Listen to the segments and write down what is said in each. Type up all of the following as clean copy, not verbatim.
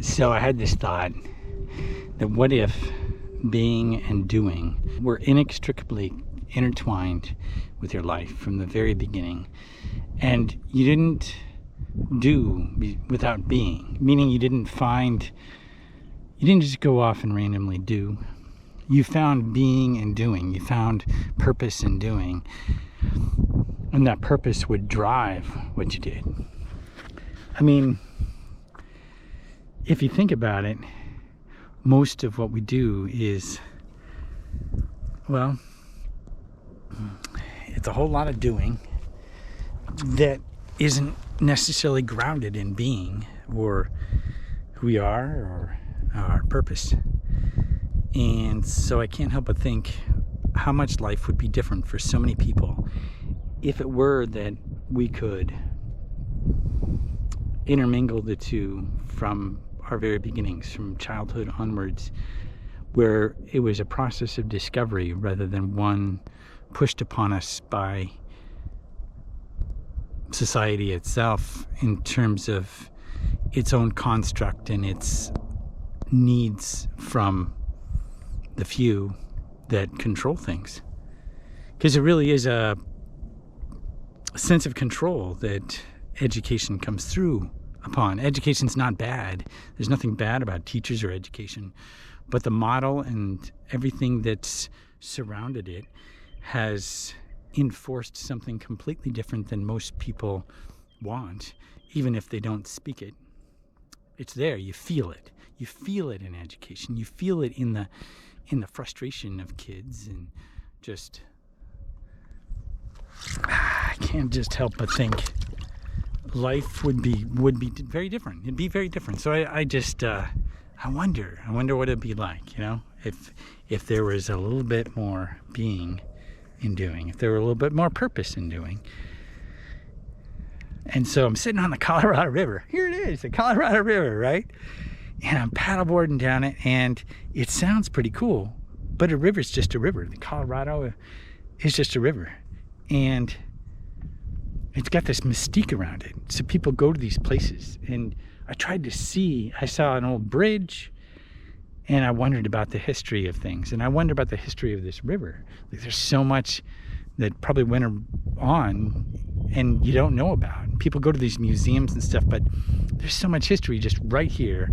So I had this thought that what if being and doing were inextricably intertwined with your life from the very beginning, and you didn't do without being, meaning you didn't just go off and randomly do. You found being and doing. You found purpose in doing. And that purpose would drive what you did. I mean, if you think about it, most of what we do is, well, it's a whole lot of doing that isn't necessarily grounded in being or who we are or our purpose. And so I can't help but think how much life would be different for so many people if it were that we could intermingle the two from our very beginnings, from childhood onwards, where it was a process of discovery rather than one pushed upon us by society itself in terms of its own construct and its needs from the few that control things. Because it really is a sense of control that education comes through upon. Education's not bad. There's nothing bad about teachers or education, but the model and everything that's surrounded it has enforced something completely different than most people want, even if they don't speak it. It's there. You feel it. You feel it in education. You feel it in the frustration of kids, and just I can't just help but think life would be very different. It'd be very different. So I wonder what it'd be like, if there was a little bit more being in doing, if there were a little bit more purpose in doing. And so I'm sitting on the Colorado River. Here it is, the Colorado River, right? And I'm paddleboarding down it, and it sounds pretty cool, but a river's just a river. The Colorado is just a river, and it's got this mystique around it. So people go to these places, and I saw an old bridge, and I wondered about the history of things, and I wonder about the history of this river. Like, there's so much that probably went on and you don't know about. People go to these museums and stuff, but there's so much history just right here,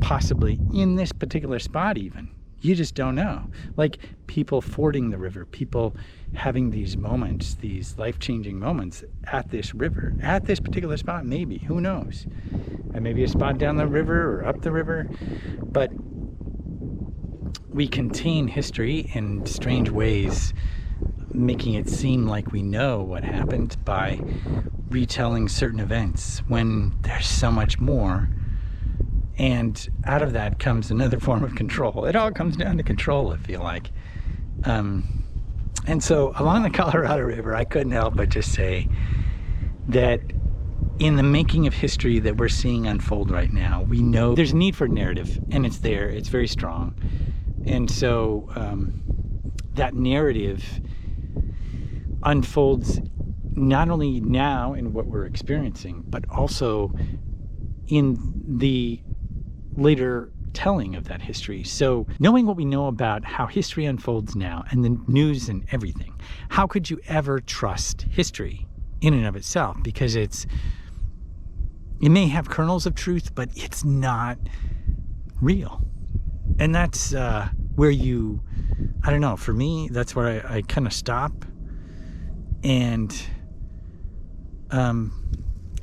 possibly in this particular spot even. You just don't know. Like people fording the river, people having these moments, these life-changing moments at this river, at this particular spot, maybe, who knows? And maybe a spot down the river or up the river. But we contain history in strange ways, making it seem like we know what happened by retelling certain events when there's so much more. And out of that comes another form of control. It all comes down to control, I feel like. And so along the Colorado River, I couldn't help but just say that in the making of history that we're seeing unfold right now, we know there's a need for narrative, and it's there. It's very strong. And so that narrative unfolds not only now in what we're experiencing, but also in the later telling of that history. So knowing what we know about how history unfolds now and the news and everything, how could you ever trust history in and of itself? Because it may have kernels of truth, but it's not real. And that's where I don't know, for me, that's where I kind of stop and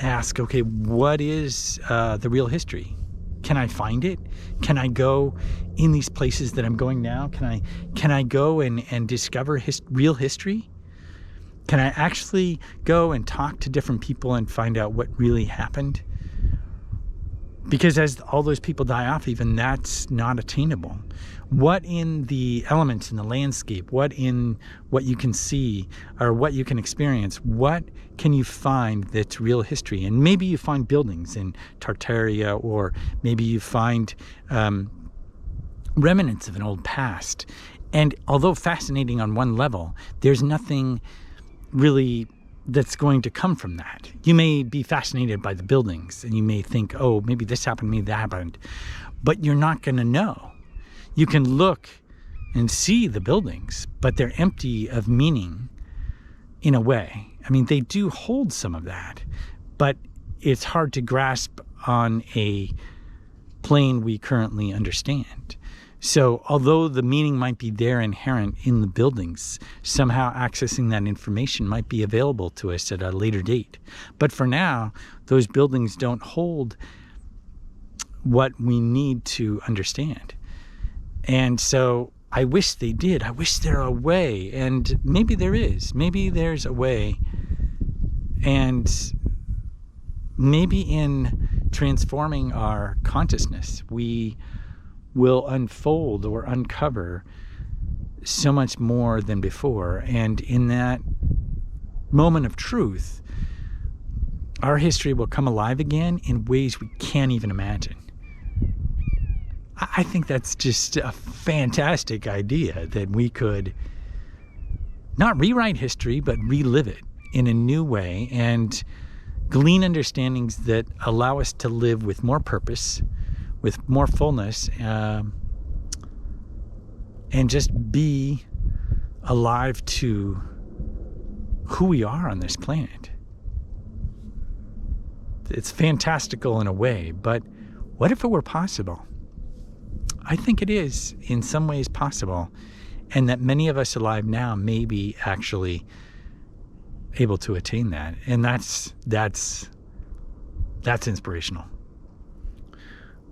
ask, okay, what is the real history? Can I find it? Can I go in these places that I'm going now? Can I go and discover real history? Can I actually go and talk to different people and find out what really happened? Because as all those people die off, even that's not attainable. What in the elements, in the landscape, what in what you can see or what you can experience, what can you find that's real history? And maybe you find buildings in Tartaria, or maybe you find remnants of an old past. And although fascinating on one level, there's nothing really that's going to come from that. You may be fascinated by the buildings and you may think, oh, maybe this happened to me, that happened, but you're not going to know. You can look and see the buildings, but they're empty of meaning in a way. I mean, they do hold some of that, but it's hard to grasp on a plane we currently understand. So although the meaning might be there inherent in the buildings, somehow accessing that information might be available to us at a later date. But for now, those buildings don't hold what we need to understand. And so I wish they did. I wish there were a way, and maybe there is. Maybe there's a way, and maybe in transforming our consciousness, we will unfold or uncover so much more than before. And in that moment of truth, our history will come alive again in ways we can't even imagine. I think that's just a fantastic idea, that we could not rewrite history, but relive it in a new way and glean understandings that allow us to live with more purpose, with more fullness, and just be alive to who we are on this planet. It's fantastical in a way, but what if it were possible? I think it is in some ways possible, and that many of us alive now may be actually able to attain that, and that's inspirational.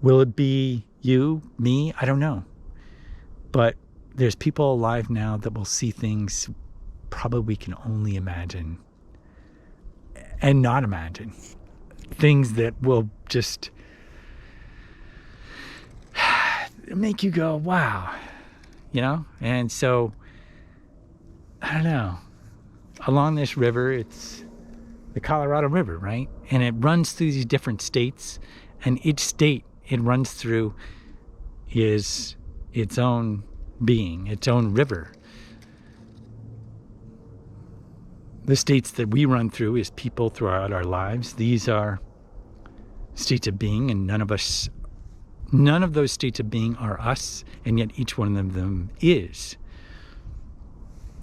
Will it be you, me? I don't know. But there's people alive now that will see things probably we can only imagine and not imagine. Things that will just make you go, wow, you know? And so, I don't know. Along this river, it's the Colorado River, right? And it runs through these different states, and each state it runs through is its own being, its own river. The states that we run through as people throughout our lives, these are states of being, and none of those states of being are us, and yet each one of them is.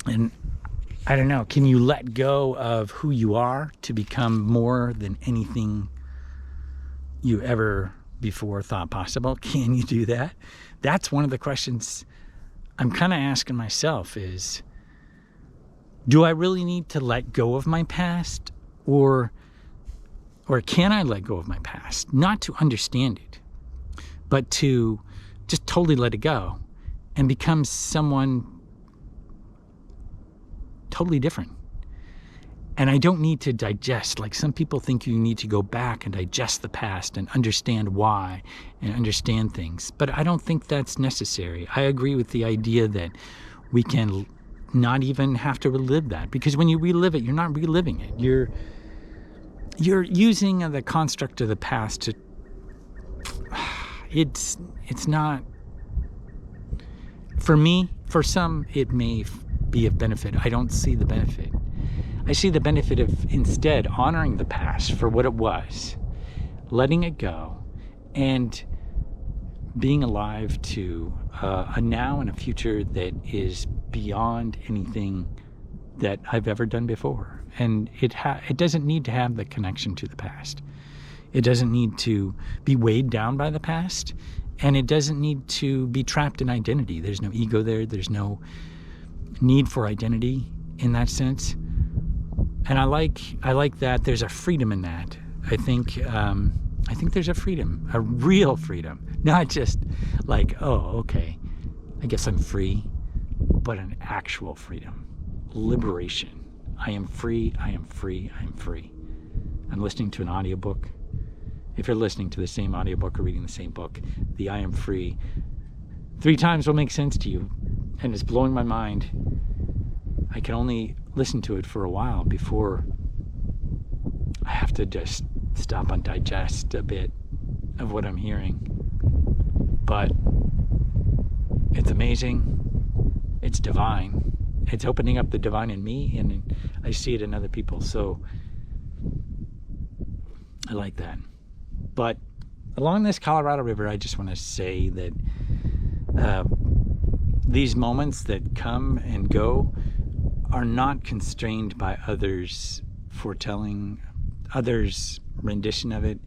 And I don't know, can you let go of who you are to become more than anything you ever before thought possible? Can you do that? That's one of the questions I'm kind of asking myself is, do I really need to let go of my past, or can I let go of my past? Not to understand it, but to just totally let it go and become someone totally different. And I don't need to digest, like some people think you need to go back and digest the past and understand why and understand things. But I don't think that's necessary. I agree with the idea that we can not even have to relive that, because when you relive it, you're not reliving it. You're using the construct of the past to, it's not, for me, for some, it may be of benefit. I don't see the benefit. I see the benefit of instead honoring the past for what it was, letting it go, and being alive to a now and a future that is beyond anything that I've ever done before. And it doesn't need to have the connection to the past. It doesn't need to be weighed down by the past, and it doesn't need to be trapped in identity. There's no ego there. There's no need for identity in that sense. And I like that there's a freedom in that. I think there's a freedom, a real freedom, not just like, oh, okay, I guess I'm free, but an actual freedom, liberation. I am free, I am free, I am free. I'm listening to an audiobook. If you're listening to the same audiobook or reading the same book, the I am free 3 times will make sense to you, and it's blowing my mind. I can only listen to it for a while before I have to just stop and digest a bit of what I'm hearing. But it's amazing, it's divine, it's opening up the divine in me, and I see it in other people. So I like that. But along this Colorado River, I just want to say that these moments that come and go are not constrained by others' foretelling, others' rendition of it.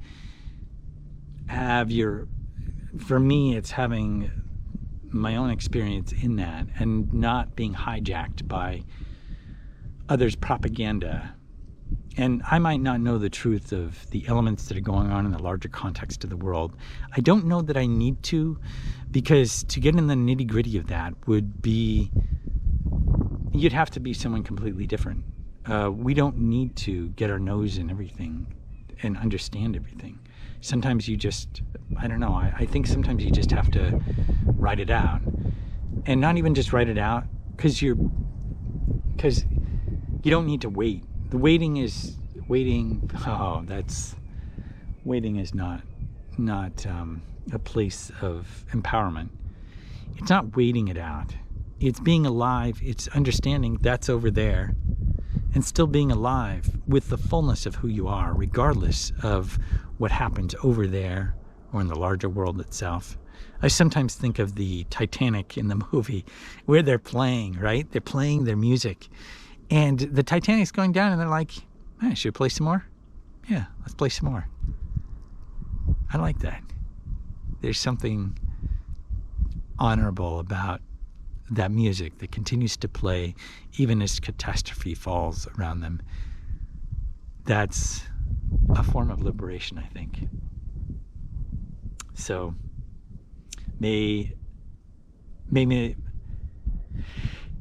For me, it's having my own experience in that and not being hijacked by others' propaganda. And I might not know the truth of the elements that are going on in the larger context of the world. I don't know that I need to, because to get in the nitty-gritty of that would be, you'd have to be someone completely different. We don't need to get our nose in everything and understand everything. Sometimes you just, I don't know, I think sometimes you just have to write it out. And not even just write it out, because you don't need to wait. The waiting is not a place of empowerment. It's not waiting it out. It's being alive. It's understanding that's over there, and still being alive with the fullness of who you are, regardless of what happens over there or in the larger world itself. I sometimes think of the Titanic in the movie, where they're playing, right? They're playing their music, and the Titanic's going down, and they're like, hey, should we play some more? Yeah, let's play some more. I like that. There's something honorable about that music that continues to play even as catastrophe falls around them. That's a form of liberation, I think. So may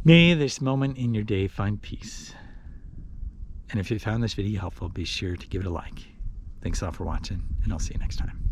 this moment in your day find peace. And if you found this video helpful, be sure to give it a like. Thanks a lot for watching, and I'll see you next time.